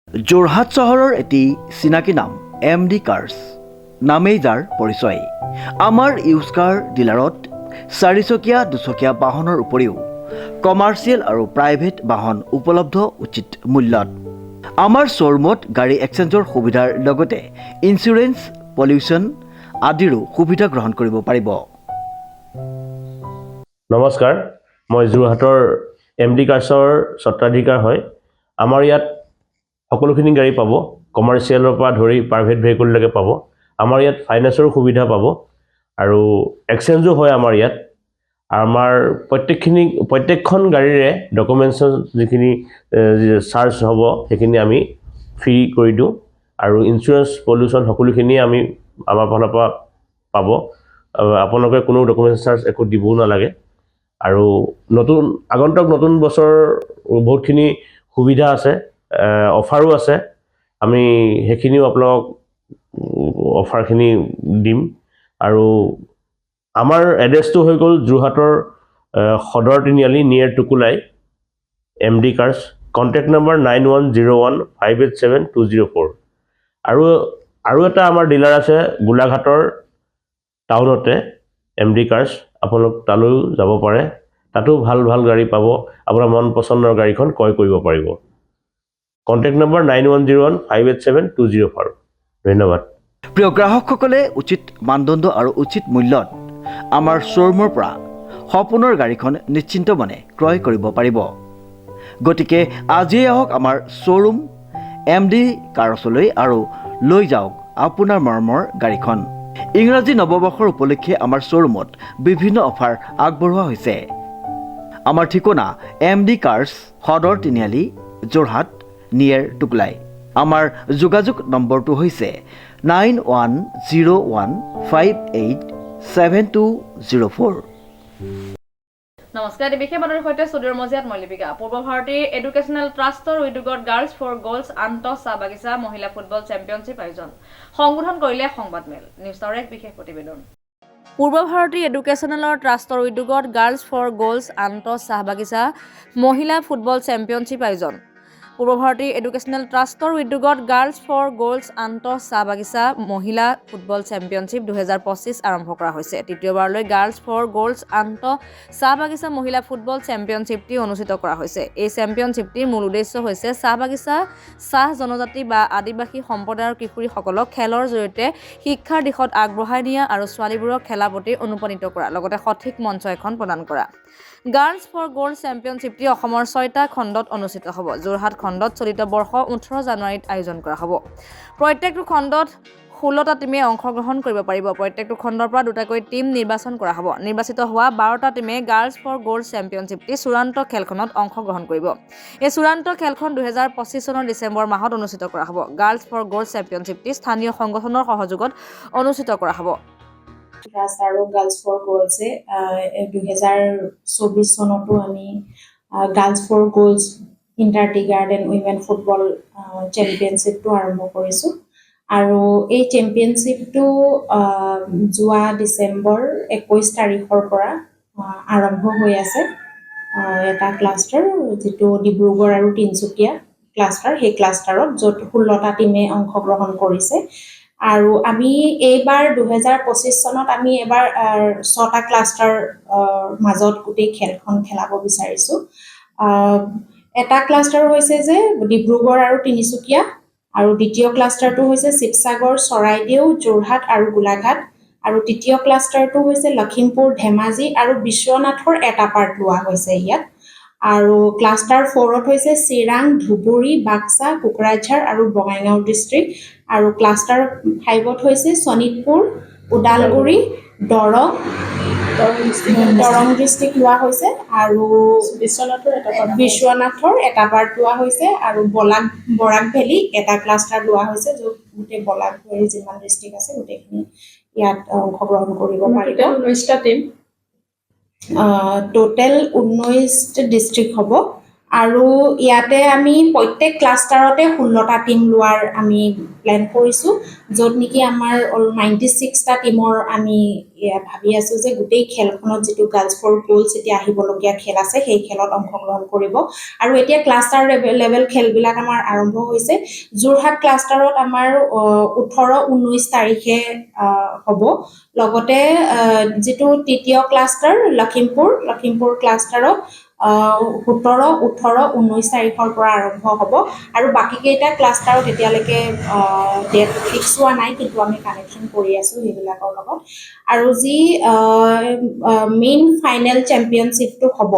যোৰহাট চহৰৰ এটি চিনাকি নাম MD কাৰ্ছ নামেই যাৰ পৰিচয়। আমাৰ ইউজ কাৰ ডিলাৰত 4চকীয়া 2চকীয়া বাহনৰ উপৰিও কমাৰ্চিয়েল আৰু প্ৰাইভেট বাহন উপলব্ধ উচিত মূল্যত। আমাৰ শ্ব'ৰুমত গাড়ী এক্সচেঞ্জৰ সুবিধাৰ লগতে ইঞ্চুৰেঞ্চ, পলিউশ্যন আদিৰো সুবিধা গ্ৰহণ কৰিব পাৰিব। নমস্কাৰ, মই যোৰহাটৰ MD কাৰ্ছৰ স্বত্বাধিকাৰ হয়। আমাৰ ইয়াত সকলোখিনি গাড়ী পাব, কমাৰ্চিয়েলৰ পৰা ধৰি প্ৰাইভেট ভেহিকললৈকে পাব। আমাৰ ইয়াত ফাইনেন্সৰো সুবিধা পাব আৰু এক্সচেঞ্জো হয় আমাৰ ইয়াত। আমাৰ প্ৰত্যেকখন গাড়ীৰে ডকুমেণ্টছৰ যিখিনি চাৰ্জ হ'ব সেইখিনি আমি ফ্ৰী কৰি দিওঁ আৰু ইঞ্চুৰেঞ্চ, পলিউশ্যন সকলোখিনি আমি আমাৰ ফালৰ পৰা পাব। আপোনালোকে কোনো ডকুমেণ্টছ চাৰ্জ একো দিবও নালাগে। আৰু আগন্তুক নতুন বছৰ বহুতখিনি সুবিধা আছে, অফাৰো আছে। আমি সেইখিনিও আপোনালোকক অফাৰখিনি দিম। আৰু আমাৰ এড্ৰেছটো হৈ গ'ল যোৰহাটৰ সদৰ তিনিআলি নিয়েৰ টুকুলাই, MD কাৰ্ছ। Contact number 9101587204। আৰু এটা আমাৰ ডিলাৰ আছে গোলাঘাটৰ টাউনতে, MD কাৰ্ছ। আপোনালোক তালৈও যাব পাৰে, তাতো ভাল গাড়ী পাব। আপোনাৰ মন পচন্দৰ গাড়ীখন ক্ৰয় কৰিব পাৰিব। Contact number 9101587204। ধন্যবাদ। প্ৰিয় গ্ৰাহকসকলে উচিত মানদণ্ড আৰু উচিত মূল্যত আমাৰ শ্ব'ৰুমৰ পৰা সপোনৰ গাড়ীখন নিশ্চিন্ত মনে ক্ৰয় কৰিব পাৰিব। গতিকে আজিয়ে আহক আমাৰ শ্ব'ৰুম MD কাৰ্ছলৈ আৰু লৈ যাওক আপোনাৰ মৰমৰ গাড়ীখন। ইংৰাজী নৱবৰ্ষৰ উপলক্ষে আমাৰ শ্ব'ৰুমত বিভিন্ন অফাৰ আগবঢ়োৱা হৈছে। আমাৰ ঠিকনা MD কাৰ্ছ, সদৰ তিনিআলি, যোৰহাট নিয়েৰ টুকুলাই। আমাৰ যোগাযোগ নম্বৰটো হৈছে 9101587204। নমস্কাৰ, বিশেষ বাতৰিৰ সৈতে ষ্টুডিঅ'ৰ মজিয়াত মই লিপিকা। পূৰ্ব ভাৰতী এডুকেশ্যনেল ট্ৰাষ্টৰ উদ্যোগত গাৰ্লছ ফৰ গ'ল্ছ আন্তঃ চাহ বাগিচা মহিলা ফুটবল চেম্পিয়নশ্বিপ আয়োজন। সংবোধন কৰিলে সংবাদমেল। নিউজ টাৱাৰ এক বিশেষ প্ৰতিবেদন। পূৰ্ব ভাৰতী এডুকেশ্যনেলৰ ট্ৰাষ্টৰ উদ্যোগত গাৰ্লছ ফৰ গ'ল্ছ আন্তঃ চাহ বাগিচা মহিলা ফুটবল চেম্পিয়নশ্বিপ আয়োজন। পূৰ্ব ভাৰতী এডুকেশ্যনেল ট্ৰাষ্টৰ উদ্যোগত গাৰ্লছ ফৰ গ'ল্ছ আন্তঃ চাহ বাগিচা মহিলা ফুটবল চেম্পিয়নশ্বিপ 2025 আৰম্ভ কৰা হৈছে। তৃতীয়বাৰলৈ গাৰ্লছ ফৰ গ'ল্ছ আন্তঃ চাহ বাগিচা মহিলা ফুটবল চেম্পিয়নশ্বিপটি অনুষ্ঠিত কৰা হৈছে। এই চেম্পিয়নশ্বিপটিৰ মূল উদ্দেশ্য হৈছে চাহ বাগিচা, চাহ জনজাতি বা আদিবাসী সম্প্ৰদায়ৰ কিশোৰীসকলক খেলৰ জৰিয়তে শিক্ষাৰ দিশত আগবঢ়াই নিয়া আৰু ছোৱালীবোৰক খেলাৰ প্ৰতি অনুপ্ৰাণিত কৰা, লগতে সঠিক মঞ্চ এখন প্ৰদান কৰা। গাৰ্লছ ফৰ গ'ল্ছ চেম্পিয়নশ্বিপটি অসমৰ 6টা খণ্ডত অনুষ্ঠিত হ'ব। যোৰহাট খণ্ডত চলিত বৰ্ষ 18 জানুৱাৰীত আয়োজন কৰা হ'ব। প্ৰত্যেকটো খণ্ডত 16টা টীমে অংশগ্ৰহণ কৰিব পাৰিব। প্ৰত্যেকটো খণ্ডৰ পৰা 2টাকৈ টীম নিৰ্বাচন কৰা হ'ব। নিৰ্বাচিত হোৱা 12টা টীমে গাৰ্লছ ফৰ গ'ল্ছ চেম্পিয়নশ্বিপটি চূড়ান্ত খেলখনত অংশগ্ৰহণ কৰিব। এই চূড়ান্ত খেলখন 2025 চনৰ ডিচেম্বৰ মাহত অনুষ্ঠিত কৰা হ'ব। গাৰ্লছ ফৰ গ'ল্ছ চেম্পিয়নশ্বিপটি স্থানীয় সংগঠনৰ সহযোগত অনুষ্ঠিত কৰা হ'ব। আৰু গাৰ্লছ ফৰ গ'ল্ছে 2024 চনতো আমি girls for goals inter tea garden women football চেম্পিয়নশ্বিপটো আৰম্ভ কৰিছোঁ। আৰু এই চেম্পিয়নশ্বিপটো যোৱা ডিচেম্বৰ 21 তাৰিখৰ পৰা আৰম্ভ হৈ আছে। এটা ক্লাষ্টাৰ, যিটো ডিব্ৰুগড় আৰু তিনিচুকীয়া ক্লাষ্টাৰ, সেই ক্লাষ্টাৰত য'ত 16টা টীমে অংশগ্ৰহণ কৰিছে। আৰু আমি এইবাৰ 2025 চনত আমি এবাৰ 6টা ক্লাষ্টাৰ মাজত গোটেই খেলখন খেলাব বিচাৰিছোঁ। এটা ক্লাষ্টাৰ হৈছে যে ডিব্ৰুগড় আৰু তিনিচুকীয়া, আৰু দ্বিতীয় ক্লাষ্টাৰটো হৈছে শিৱসাগৰ, চৰাইদেউ, যোৰহাট আৰু গোলাঘাট, আৰু তৃতীয় ক্লাষ্টাৰটো হৈছে লখিমপুৰ, ধেমাজি আৰু বিশ্বনাথৰ এটা পাৰ্ট লোৱা হৈছে ইয়াত। আৰু ক্লাষ্টাৰ 4ত হৈছে চিৰাং, ধুবুৰী, বাক্সা, কোকৰাঝাৰ আৰু বঙাইগাঁও ডিষ্ট্ৰিক্ট। আৰু ক্লাষ্টাৰ 5ত হৈছে শোণিতপুৰ, ওদালগুৰি, দৰং ডিষ্ট্ৰিক্ট লোৱা হৈছে, আৰু বিশ্বনাথৰ এটা পাৰ্ট লোৱা হৈছে, আৰু বৰাক ভেলী এটা ক্লাষ্টাৰ লোৱা হৈছে, য'ত গোটেই বৰাক ভেলী যিমান ডিষ্ট্ৰিক্ট আছে গোটেইখিনি ইয়াত অংশগ্ৰহণ কৰিব পাৰিব। 19টা টীম, টোটেল 19 ডিষ্ট্ৰিক্ট হ'ব। আৰু ইয়াতে আমি প্ৰত্যেক ক্লাষ্টাৰতে 16টা টিম লোৱাৰ আমি প্লেন কৰিছোঁ, য'ত নেকি আমাৰ 96টা টিমৰ আমি ভাবি আছোঁ যে গোটেই খেলখনত যিটো গাৰ্লছ ফৰ গ'ল্ডছ এতিয়া আহিবলগীয়া খেল আছে সেই খেলত অংশগ্ৰহণ কৰিব। আৰু এতিয়া ক্লাষ্টাৰ লেভেল খেলবিলাক আমাৰ আৰম্ভ হৈছে। যোৰহাট ক্লাষ্টাৰত আমাৰ 18-19 তাৰিখে হ'ব। লগতে যিটো তৃতীয় ক্লাষ্টাৰ লখিমপুৰ ক্লাষ্টাৰত 17, 18, 19 তাৰিখৰ পৰা আৰম্ভ হ'ব। আৰু বাকীকেইটা ক্লাষ্টাৰত এতিয়ালৈকে ডেট ফিক্স হোৱা নাই, কিন্তু আমি কানেকশ্যন কৰি আছোঁ সেইবিলাকৰ লগত। আৰু যি মেইন ফাইনেল চেম্পিয়নশ্বিপটো হ'ব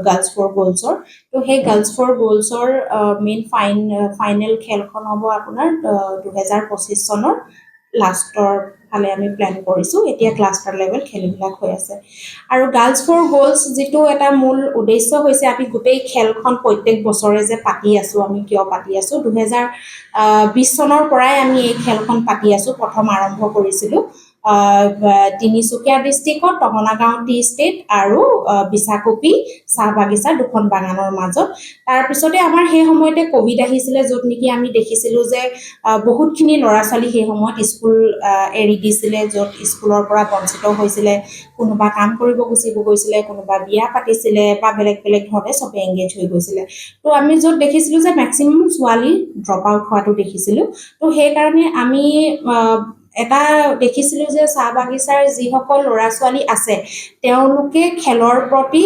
গাৰ্লছ ফৰ গ'ল্ডছৰ, তো সেই গাৰ্লছ ফৰ গ'ল্ডছৰ মেইন ফাইনেল খেলখন হ'ব আপোনাৰ 2025 চনৰ লাষ্টৰ ফালে আমি প্লেন কৰিছোঁ। এতিয়া ক্লাষ্টাৰ লেভেল খেলবিলাক হৈ আছে। আৰু গাৰ্লছ ফৰ গ'ল্ডছ যিটো এটা মূল উদ্দেশ্য হৈছে, আমি গোটেই খেলখন প্ৰত্যেক বছৰে যে পাতি আছোঁ, আমি কিয় পাতি আছোঁ, 2020 চনৰ পৰাই আমি এই খেলখন পাতি আছোঁ। প্ৰথম আৰম্ভ কৰিছিলোঁ তিনিচুকীয়া ডিষ্ট্ৰিক্টত টহনাগাঁও টি ষ্টেট আৰু বিশাকপি চাহ বাগিচা দুখন বাগানৰ মাজত। তাৰপিছতে আমাৰ সেই সময়তে ক'ভিড আহিছিলে, য'ত নেকি আমি দেখিছিলোঁ যে বহুতখিনি ল'ৰা ছোৱালী সেই সময়ত স্কুল এৰি দিছিলে, য'ত স্কুলৰ পৰা বঞ্চিত হৈছিলে। কোনোবা কাম কৰিব গুচিব গৈছিলে, কোনোবা বিয়া পাতিছিলে বা বেলেগ বেলেগ ধৰণে চবে এংগেজ হৈ গৈছিলে। তো আমি য'ত দেখিছিলোঁ যে মেক্সিমাম ছোৱালী ড্ৰপ আউট হোৱাটো দেখিছিলোঁ। তো সেইকাৰণে আমি এটা দেখিছিলোঁ যে চাহ বাগিচাৰ যিসকল ল'ৰা ছোৱালী আছে তেওঁলোকে খেলৰ প্ৰতি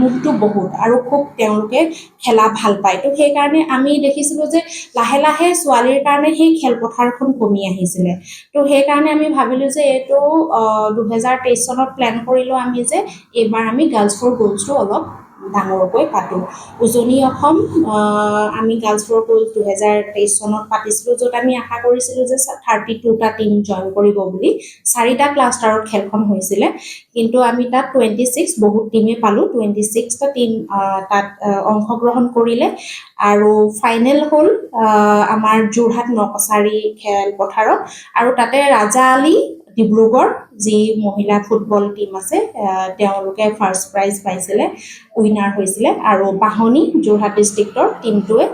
মুখটো বহুত আৰু খুব তেওঁলোকে খেলা ভাল পায়। তো সেইকাৰণে আমি দেখিছিলোঁ যে লাহে লাহে ছোৱালীৰ কাৰণে সেই খেলপথাৰখন কমি আহিছিলে। তো সেইকাৰণে আমি ভাবিলোঁ যে এইটো 2023 চনত প্লেন কৰিলোঁ আমি যে এইবাৰ আমি গাৰ্লছ ফৰ গ'ল্ডছটো অলপ ডাঙৰকৈ পাতোঁ। উজনি অসম আমি গাৰ্লছ ফৰ গ'ল্ডছ 2023 চনত পাতিছিলোঁ, য'ত আমি আশা কৰিছিলোঁ যে 32টা টিম জইন কৰিব বুলি। 4টা ক্লাষ্টাৰত খেলখন হৈছিলে, কিন্তু আমি তাত 26 বহুত টিমে পালোঁ। 26টা টিম তাত অংশগ্ৰহণ কৰিলে। আৰু ফাইনেল হ'ল আমাৰ যোৰহাট নকছাৰী খেলপথাৰত। আৰু তাতে ৰাজা আলী ডিব্ৰুগড় যি মহিলা ফুটবল টিম আছে তেওঁলোকে ফাৰ্ষ্ট প্ৰাইজ পাইছিলে, উইনাৰ হৈছিলে। আৰু বাহনী যোৰহাট ডিষ্ট্ৰিক্টৰ টিমটোৱে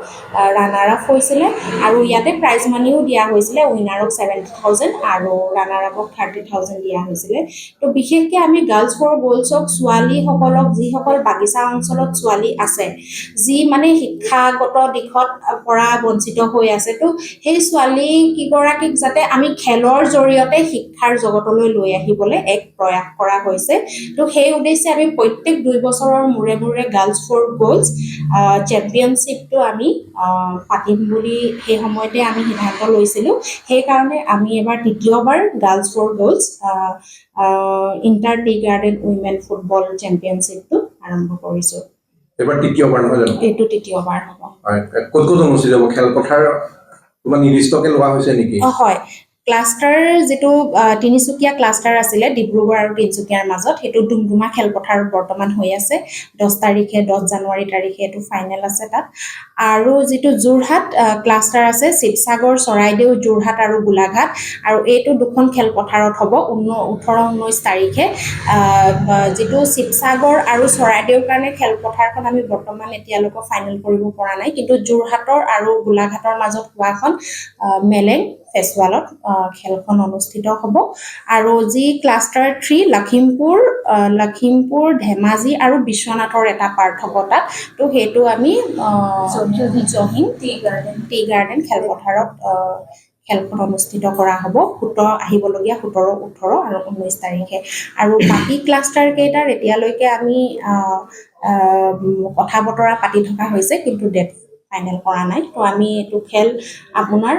ৰানাৰ আপ হৈছিলে। আৰু ইয়াতে প্ৰাইজ মানিও দিয়া হৈছিলে, উইনাৰক 70,000 আৰু ৰানাৰ আপক 30,000 দিয়া হৈছিলে। তো বিশেষকৈ আমি গাৰ্লছ ফৰ গ'ল্ডছক ছোৱালীসকলক, যিসকল বাগিচা অঞ্চলত ছোৱালী আছে যি মানে শিক্ষাগত দিশত পৰা বঞ্চিত হৈ আছে, তো সেই ছোৱালী কেইগৰাকীক যাতে আমি খেলৰ জৰিয়তে শিক্ষাৰ জগতলৈ লৈ আহিবলৈ এক প্ৰয়াস কৰা হৈছে। তো সেই উদ্দেশ্যে আমি প্ৰত্যেক 2 বছৰৰ মূৰে মূৰে গাৰ্লছ ফৰ গ'ল্ডছ চেম্পিয়নশ্বিপটো আমি পাতিম বুলি সেই সময়তে আমি সিদ্ধান্ত লৈছিলোঁ। সেইকাৰণে আমি এবাৰ তৃতীয়বাৰ girls for goals inter tea garden women football চেম্পিয়নশ্বিপটো আৰম্ভ কৰিছোঁ। এবাৰ তৃতীয়বাৰ নহয় জানো? এইটো তৃতীয়বাৰ হ'ব। ক'ত ক'ত অনুষ্ঠিত হ'ব? খেলপথাৰ কিবা নিৰ্দিষ্টকৈ লোৱা হৈছে নেকি? হয়, ক্লাষ্টাৰ যিটো তিনিচুকীয়া ক্লাষ্টাৰ আছিলে ডিব্ৰুগড় আৰু তিনিচুকীয়াৰ মাজত, সেইটো ডুমডুমা খেলপথাৰত বৰ্তমান হৈ আছে। 10 তাৰিখে 10 জানুৱাৰী তাৰিখে এইটো ফাইনেল আছে তাত। আৰু যিটো যোৰহাট ক্লাষ্টাৰ আছে, শিৱসাগৰ, চৰাইদেউ, যোৰহাট আৰু গোলাঘাট, আৰু এইটো দুখন খেলপথাৰত হ'ব 18-19 তাৰিখে। যিটো শিৱসাগৰ আৰু চৰাইদেউৰ কাৰণে খেলপথাৰখন আমি বৰ্তমান এতিয়ালৈকে ফাইনেল কৰিব পৰা নাই, কিন্তু যোৰহাটৰ আৰু গোলাঘাটৰ মাজত হোৱাখন মেলেং ফেষ্টুৱালত খেলখন অনুষ্ঠিত হ'ব। আৰু যি ক্লাষ্টাৰ 3 লখিমপুৰ, ধেমাজি আৰু বিশ্বনাথৰ এটা পাৰ্ট হ'ব তাত। তো সেইটো আমি জহিং টি গাৰ্ডেন খেলপথাৰত খেলখন অনুষ্ঠিত কৰা হ'ব। আহিবলগীয়া 17, 18 আৰু 19 তাৰিখে। আৰু বাকী ক্লাষ্টাৰ কেইটাৰ এতিয়ালৈকে আমি কথা বতৰা পাতি থকা হৈছে, কিন্তু ডেট ফাইনেল কৰা নাই। তো আমি এইটো খেল আপোনাৰ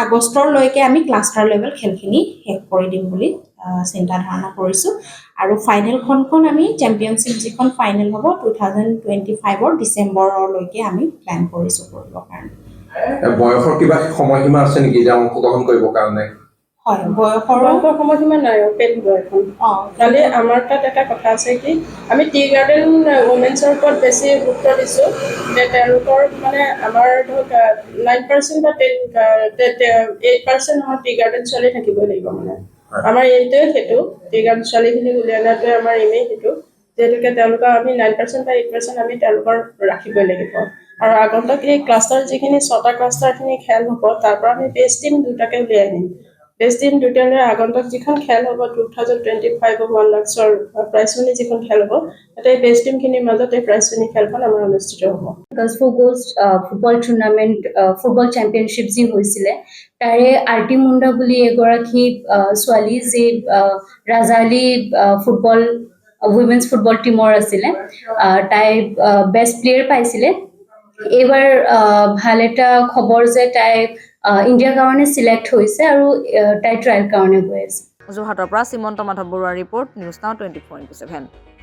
আগষ্টৰলৈকে আমি ক্লাষ্টাৰ লেভেল খেলখিনি শেষ কৰি দিম বুলি চিন্তা ধাৰণা কৰিছোঁ। আৰু ফাইনেলখন আমি চেম্পিয়নশ্বিপ যিখন ফাইনেল হ'ব 2025 ডিচেম্বৰলৈকে আমি প্লেন কৰিছোঁ কৰিবৰ কাৰণে। বয়সৰ কিবা সময়সীমা আছে নেকি যে অংশগ্ৰহণ কৰিবৰ কাৰণে? হয়, বয়সৰ সময়সীমা নাই, অপেন বয়খন। খালি আমাৰ তাত এটা কথা আছে কি, আমি টি গাৰ্ডেন উমেন্সৰ ওপৰত বেছি গুৰুত্ব দিছোঁ যে তেওঁলোকৰ মানে আমাৰ ধৰক 9% বা 8% আমাৰ টি গাৰ্ডেন ছোৱালী থাকিবই লাগিব। মানে আমাৰ এইটোৱে সেইটো টি গাৰ্ডেন ছোৱালীখিনি উলিয়াই অনাটোৱে আমাৰ ইমেই সেইটো। যিহেতুকে তেওঁলোকৰ আমি 9% বা 8% আমি তেওঁলোকৰ ৰাখিবই লাগিব আৰু আগন্তুক এই ক্লাষ্টাৰ যিখিনি 6টা ক্লাষ্টাৰখিনি খেল হ'ব তাৰ পৰা আমি বেষ্ট টিম 2টাকে উলিয়াই আনিম বেষ্ট টিম 2টা লৈ আগন্তুক যিখন খেল হ'ব 2025 1 লাখৰ প্ৰাইজ মানি যিখন খেল হ'ব তাতে বেষ্ট টিমখিনিৰ মাজত এই প্ৰাইজ মানি খেলখন আমাৰ অনুষ্ঠিত হ'ব Girls for Goals football tournament football championship যি হৈছিলে তাৰে আৰটি মুণ্ডা বুলি এগৰাকী ছোৱালী যি ৰাজালী ফুটবল উইমেন্স ফুটবল টিমৰ আছিলে তাই বেষ্ট প্লেয়াৰ পাইছিলে এইবাৰ ভাল এটা খবৰ যে তাই ইণ্ডিয়াৰ কাৰণে চিলেক্ট হৈছে আৰু তাই ট্ৰায়েল কাৰণে গৈ আছে যোৰহাটৰ পৰা শ্ৰীমন্ত মাধৱ বৰুৱাৰ ৰিপৰ্ট নিউজ নাও 24/7